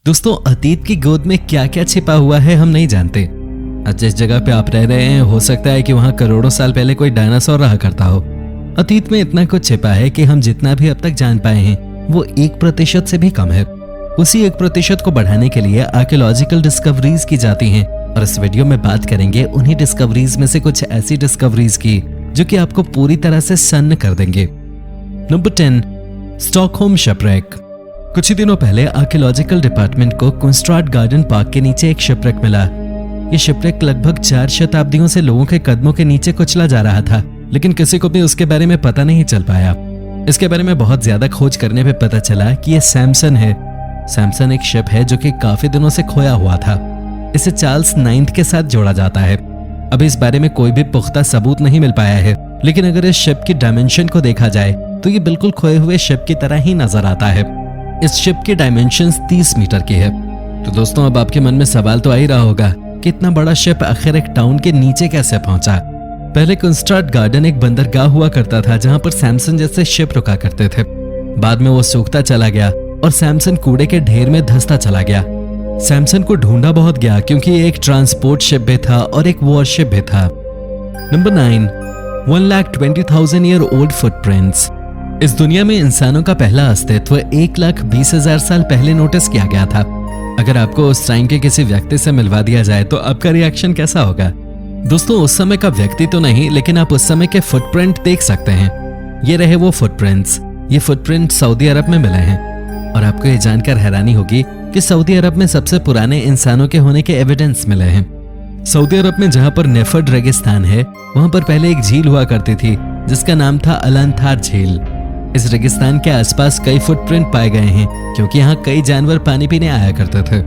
दोस्तों, अतीत की गोद में क्या क्या छिपा हुआ है हम नहीं जानते। आज जिस जगह पे आप रह रहे हैं हो सकता है कि वहां करोड़ों साल पहले कोई डायनासोर रहा करता हो। अतीत में इतना कुछ छिपा है कि हम जितना भी अब तक जान पाए हैं वो 1% से भी कम है। उसी 1% को बढ़ाने के लिए आर्कियोलॉजिकल डिस्कवरीज की जाती हैं और इस वीडियो में बात करेंगे उन्हीं डिस्कवरीज में से कुछ ऐसी डिस्कवरीज की जो कि आपको पूरी तरह से सन्न कर देंगे। Number 10, Stockholm shipwreck. कुछ ही दिनों पहले आर्कियोलॉजिकल डिपार्टमेंट को कुंस्ट्राड गार्डन पार्क के नीचे एक शिपरेक मिला। ये शिपरेक लगभग 4 शताब्दियों से लोगों के कदमों के नीचे कुचला जा रहा था, लेकिन किसी को भी उसके बारे में पता नहीं चल पाया। इसके बारे में बहुत ज्यादा खोज करने पे पता चला कि ये सैमसन है। सैमसन एक शिप है जो कि काफी दिनों से खोया हुआ था। इसे चार्ल्स 9 के साथ जोड़ा जाता है। अभी इस बारे में कोई भी पुख्ता सबूत नहीं मिल पाया है, लेकिन अगर इस शिप की डायमेंशन को देखा जाए तो ये बिल्कुल खोए हुए शिप की तरह ही नजर आता है। इस शिप की डायमेंशंस 30 मीटर की है। तो दोस्तों, अब आपके मन में सवाल तो आ ही रहा होगा कि इतना बड़ा शिप आखिर एक टाउन के नीचे कैसे पहुंचा। पहले कुंस्ट्राड गार्डन एक बंदरगाह हुआ करता था जहां पर सैमसन जैसे शिप रुका करते थे। बाद में वो सूखता चला गया और सैमसन कूड़े के ढेर में धंसता चला गया। सैमसन को ढूंढा बहुत गया क्योंकि ये एक ट्रांसपोर्ट शिप भी था और एक वॉरशिप भी था। Number 9, 1,20,000 year old footprints. इस दुनिया में इंसानों का पहला अस्तित्व 1,20,000 साल पहले नोटिस किया गया था। अगर आपको उस टाइम के किसी व्यक्ति से मिलवा दिया जाए तो आपका रिएक्शन कैसा होगा? दोस्तों, उस समय का व्यक्ति तो नहीं, लेकिन आप उस समय के फुटप्रिंट देख सकते हैं। ये रहे वो फुटप्रिंट्स। ये फुटप्रिंट सऊदी अरब में मिले हैं और आपको ये जानकर हैरानी होगी कि सऊदी अरब में सबसे पुराने इंसानों के होने के एविडेंस मिले हैं। सऊदी अरब में जहां पर नेफर्ड रेगिस्तान है वहां पर पहले एक झील हुआ करती थी जिसका नाम था अलांथार झील। इस रेगिस्तान के आसपास कई फुटप्रिंट पाए गए हैं क्योंकि यहाँ कई जानवर पानी पीने आया करते थे।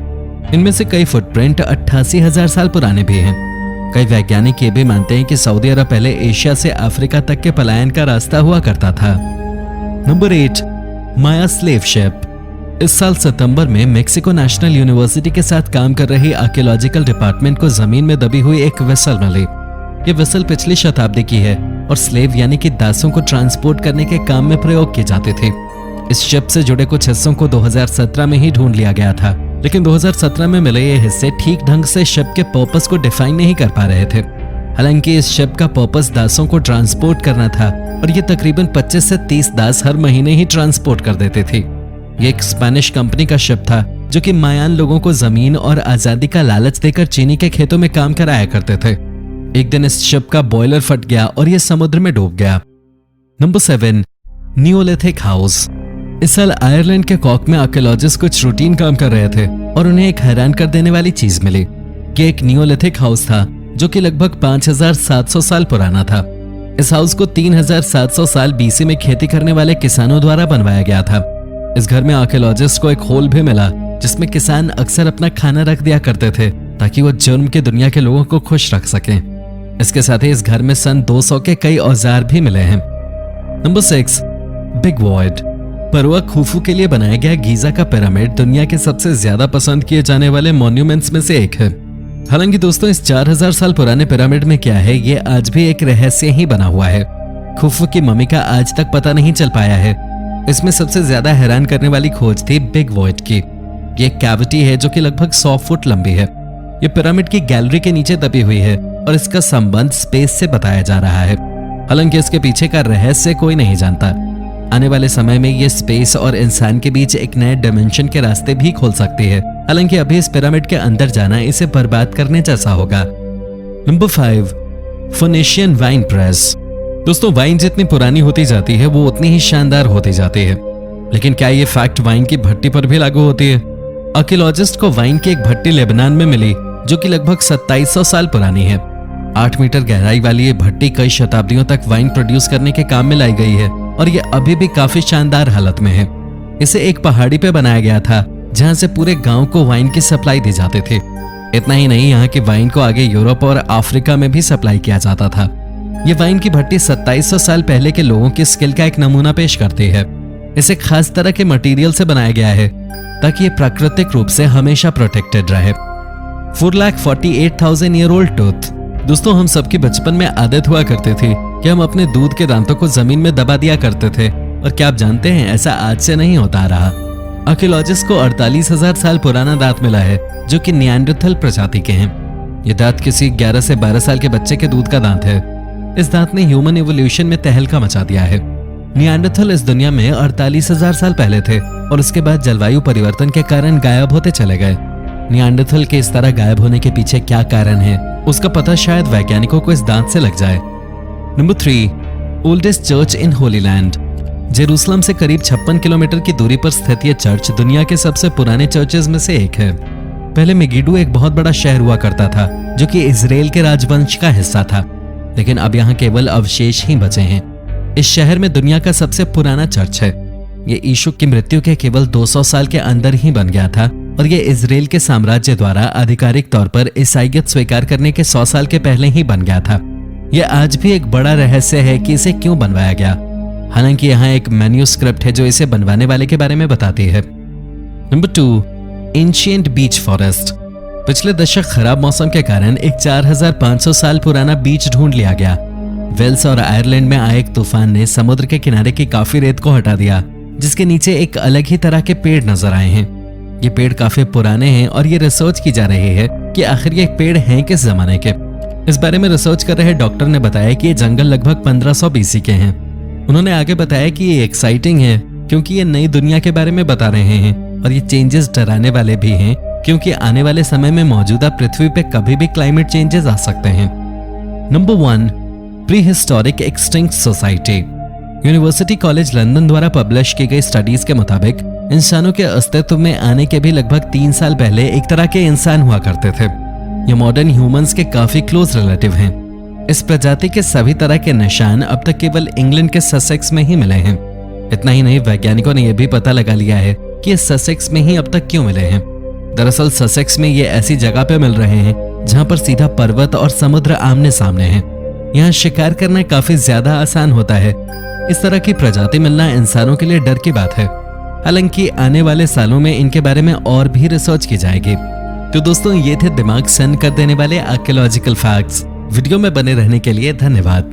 इनमें से कई फुटप्रिंट 88,000 साल पुराने भी हैं। कई वैज्ञानिक ये भी मानते हैं कि सऊदी अरब पहले एशिया से अफ्रीका तक के पलायन का रास्ता हुआ करता था। नंबर 8, माया स्लेव शिप। इस साल सितंबर में मेक्सिको नेशनल यूनिवर्सिटी के साथ काम कर रही आर्कियोलॉजिकल डिपार्टमेंट को जमीन में दबी हुई एक वेसल मिली। ये वेसल पिछली शताब्दी की है और स्लेव यानी कि दासों को ट्रांसपोर्ट करने के काम में प्रयोग किए जाते थे। इस शिप से जुड़े कुछ हिस्सों को 2017 में ही ढूंढ लिया गया था, लेकिन 2017 में मिले ये हिस्से ठीक ढंग से शिप के पर्पस को डिफाइन नहीं कर पा रहे थे। हालांकि इस शिप का पर्पस दासों को ट्रांसपोर्ट करना था और ये तकरीबन 25 से 30 दास हर महीने ही ट्रांसपोर्ट कर देते थे। ये एक स्पेनिश कंपनी का शिप था जो कि मायान लोगों को जमीन और आजादी का लालच देकर चीनी के खेतों में काम कराया करते थे। एक दिन इस शिप का बॉयलर फट गया और यह समुद्र में डूब गया। Number 7, Neolithic house. इस साल आयरलैंड के कॉक में आर्कियोलॉजिस्ट कुछ रूटीन काम कर रहे थे और उन्हें एक हैरान कर देने वाली चीज मिली। ये एक नियोलिथिक हाउस था जो कि लगभग 5,700 साल पुराना था। इस हाउस को 3,700 साल बीसी में खेती करने वाले किसानों द्वारा बनवाया गया था। इस घर में आर्कियोलॉजिस्ट को एक होल भी मिला जिसमें किसान अक्सर अपना खाना रख दिया करते थे ताकि वो जुर्म की दुनिया के लोगों को खुश रख सकें। इसके साथ ही इस घर में सन 200 के कई औजार भी मिले हैं। Number 6, big void. परवा खुफू के लिए बनाया गया गीजा का पिरामिड दुनिया के सबसे ज्यादा पसंद किए जाने वाले मॉन्यूमेंट्स में से एक है। हालांकि दोस्तों, इस 4,000 साल पुराने पिरामिड में क्या है ये आज भी एक रहस्य ही बना हुआ है। खुफू की मम्मी का आज तक पता नहीं चल पाया है। इसमें सबसे ज्यादा हैरान करने वाली खोज थी बिग वॉइड की। ये एक कैविटी है जो कि लगभग 100 फुट लंबी है। ये पिरामिड की गैलरी के नीचे दबी हुई है और इसका संबंध स्पेस से बताया जा रहा है। हालांकि इसके पीछे का रहस्य कोई नहीं जानता। आने वाले समय में ये स्पेस और इंसान के बीच एक नए डायमेंशन के रास्ते भी खोल सकती है। हालांकि अभी इस पिरामिड के अंदर जाना इसे बर्बाद करने जैसा होगा। Number 5, Phoenician wine press. दोस्तों, वाइन जितनी पुरानी होती जाती है वो उतनी ही शानदार होती जाती है, लेकिन क्या ये फैक्ट वाइन की भट्टी पर भी लागू होती है? आर्कियोलॉजिस्ट को वाइन की एक भट्टी लेबनान में मिली जो कि लगभग 2700 साल पुरानी है। 8 मीटर गहराई वाली ये भट्टी कई शताब्दियों तक वाइन प्रोड्यूस करने के काम में लाई गई है और ये अभी भी काफी शानदार हालत में है। इसे एक पहाड़ी पे बनाया गया था जहां से पूरे गांव को वाइन की सप्लाई दी जाती थी। इतना ही नहीं, यहाँ की वाइन को आगे यूरोप और अफ्रीका में भी सप्लाई किया जाता था। ये वाइन की भट्टी 2700 साल पहले के लोगों की स्किल का एक नमूना पेश करती है। इसे खास तरह के मटेरियल से बनाया गया है ताकि ये प्राकृतिक रूप से हमेशा प्रोटेक्टेड रहे। 4,48,000 ईयर ओल्ड टूथ। दोस्तों, हम सबकी बचपन में आदत हुआ करती थी कि हम अपने दूध के दांतों को जमीन में दबा दिया करते थे और क्या आप जानते हैं ऐसा आज से नहीं होता रहा। आर्कियोलॉजिस्ट को 48,000 साल पुराना दांत मिला है जो कि निएंडरथल प्रजाति के हैं। ये दांत किसी 11 से 12 साल के बच्चे के दूध का दांत है। इस दांत ने ह्यूमन इवोल्यूशन में तहलका मचा दिया है। निएंडरथल इस दुनिया में 48,000 साल पहले थे और उसके बाद जलवायु परिवर्तन के कारण गायब होते चले गए। निएंडरथल के इस तरह गायब होने के पीछे क्या कारण है, उसका पता शायद वैज्ञानिकों को इस दांत से लग जाए। नंबर 3, ओल्डेस्ट चर्च इन होली लैंड। जेरूसलम से करीब 56 किलोमीटर की दूरी पर स्थित यह चर्च दुनिया के सबसे पुराने चर्चेज में से एक है। पहले मेगिडो एक बहुत बड़ा शहर हुआ करता था जो कि इजराइल के राजवंश का हिस्सा था, लेकिन अब यहाँ केवल अवशेष ही बचे हैं। इस शहर में दुनिया का सबसे पुराना चर्च है। ये यीशु की मृत्यु के केवल 200 साल के अंदर ही बन गया था और ये इजराइल के साम्राज्य द्वारा आधिकारिक तौर पर ईसाईयत स्वीकार करने के 100 साल के पहले ही बन गया था। यह आज भी एक बड़ा रहस्य है कि इसे क्यों बनवाया गया। हालांकि यहाँ एक मैन्यूस्क्रिप्ट है जो इसे बनवाने वाले के बारे में बताती है। नंबर 2, एंशिएंट बीच फॉरेस्ट। पिछले दशक खराब मौसम के कारण एक 4500 साल पुराना बीच ढूंढ लिया गया। वेल्स और आयरलैंड में आए एक तूफान ने समुद्र के किनारे की काफी रेत को हटा दिया, जिसके नीचे एक अलग ही तरह के पेड़ नजर आए हैं। ये पेड़ काफी पुराने हैं और ये रिसर्च की जा रही है कि आखिर ये पेड़ हैं किस जमाने के। इस बारे में रिसर्च कर रहे डॉक्टर ने बताया कि ये जंगल लगभग 1500 BC के हैं। उन्होंने आगे बताया कि ये एक्साइटिंग है क्योंकि ये नई दुनिया के बारे में बता रहे हैं और ये चेंजेस डराने वाले भी हैं क्योंकि आने वाले समय में मौजूदा पृथ्वी पे कभी भी क्लाइमेट चेंजेस आ सकते हैं। Number 1, pre historic extinct society. University college London द्वारा पब्लिश की गई स्टडीज के मुताबिक इंसानों के अस्तित्व में आने के भी लगभग 3 साल पहले एक तरह के इंसान हुआ करते थे। ये मॉडर्न ह्यूमंस के काफी क्लोज रिलेटिव हैं। इस प्रजाति के सभी तरह के निशान अब तक केवल इंग्लैंड के ससेक्स में ही मिले हैं। इतना ही नहीं, वैज्ञानिकों ने यह भी पता लगा लिया है कि ये ससेक्स में ही अब तक क्यों मिले हैं। दरअसल ससेक्स में ये ऐसी जगह पे मिल रहे हैं जहां पर सीधा पर्वत और समुद्र आमने सामने हैं। यहाँ शिकार करना काफी ज्यादा आसान होता है। इस तरह की प्रजाति मिलना इंसानों के लिए डर की बात है। हालांकि आने वाले सालों में इनके बारे में और भी रिसर्च की जाएगी। तो दोस्तों, ये थे दिमाग सन्न कर देने वाले आर्कियोलॉजिकल फैक्ट्स। वीडियो में बने रहने के लिए धन्यवाद।